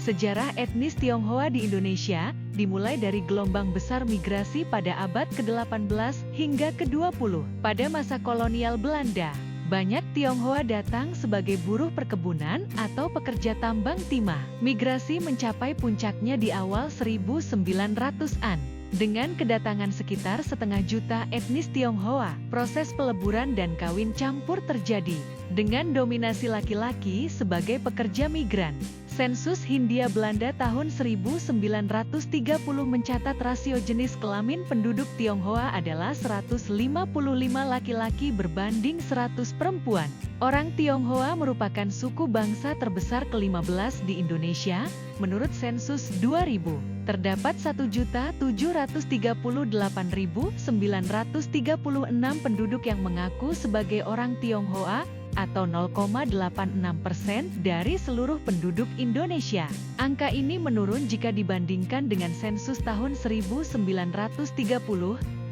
Sejarah etnis Tionghoa di Indonesia dimulai dari gelombang besar migrasi pada abad ke-18 hingga ke-20. Pada masa kolonial Belanda, banyak Tionghoa datang sebagai buruh perkebunan atau pekerja tambang timah. Migrasi mencapai puncaknya di awal 1900-an. Dengan kedatangan sekitar 500 juta etnis Tionghoa, proses peleburan dan kawin campur terjadi, dengan dominasi laki-laki sebagai pekerja migran. Sensus Hindia Belanda tahun 1930 mencatat rasio jenis kelamin penduduk Tionghoa adalah 155 laki-laki berbanding 100 perempuan. Orang Tionghoa merupakan suku bangsa terbesar ke-15 di Indonesia, menurut Sensus 2000. Terdapat 1.738.936 penduduk yang mengaku sebagai orang Tionghoa, atau 0,86% dari seluruh penduduk Indonesia. Angka ini menurun jika dibandingkan dengan sensus tahun 1930,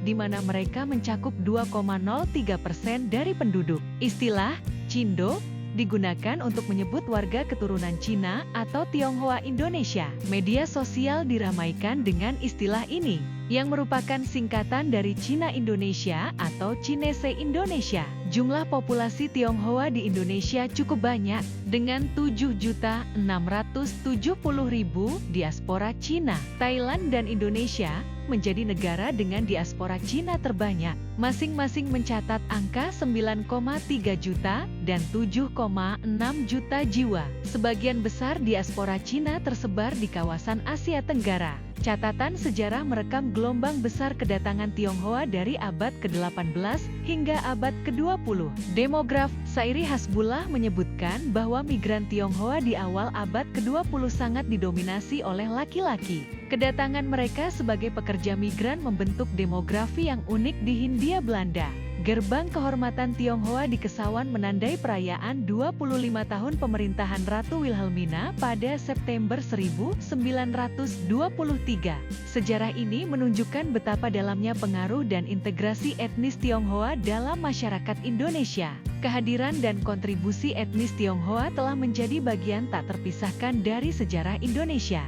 di mana mereka mencakup 2,03% dari penduduk. Istilah Cindo digunakan untuk menyebut warga keturunan Cina atau Tionghoa Indonesia. Media sosial diramaikan dengan istilah ini, yang merupakan singkatan dari Cina Indonesia atau Cinese Indonesia. Jumlah populasi Tionghoa di Indonesia cukup banyak, dengan 7.670.000 diaspora Cina. Thailand dan Indonesia menjadi negara dengan diaspora Cina terbanyak, masing-masing mencatat angka 9,3 juta dan 7,6 juta jiwa. Sebagian besar diaspora Cina tersebar di kawasan Asia Tenggara. Catatan sejarah merekam gelombang besar kedatangan Tionghoa dari abad ke-18 hingga abad ke-20. Demograf Sairi Hasbullah menyebutkan bahwa migran Tionghoa di awal abad ke-20 sangat didominasi oleh laki-laki. Kedatangan mereka sebagai pekerja migran membentuk demografi yang unik di Hindia Belanda. Gerbang kehormatan Tionghoa di Kesawan menandai perayaan 25 tahun pemerintahan Ratu Wilhelmina pada September 1923. Sejarah ini menunjukkan betapa dalamnya pengaruh dan integrasi etnis Tionghoa dalam masyarakat Indonesia. Kehadiran dan kontribusi etnis Tionghoa telah menjadi bagian tak terpisahkan dari sejarah Indonesia.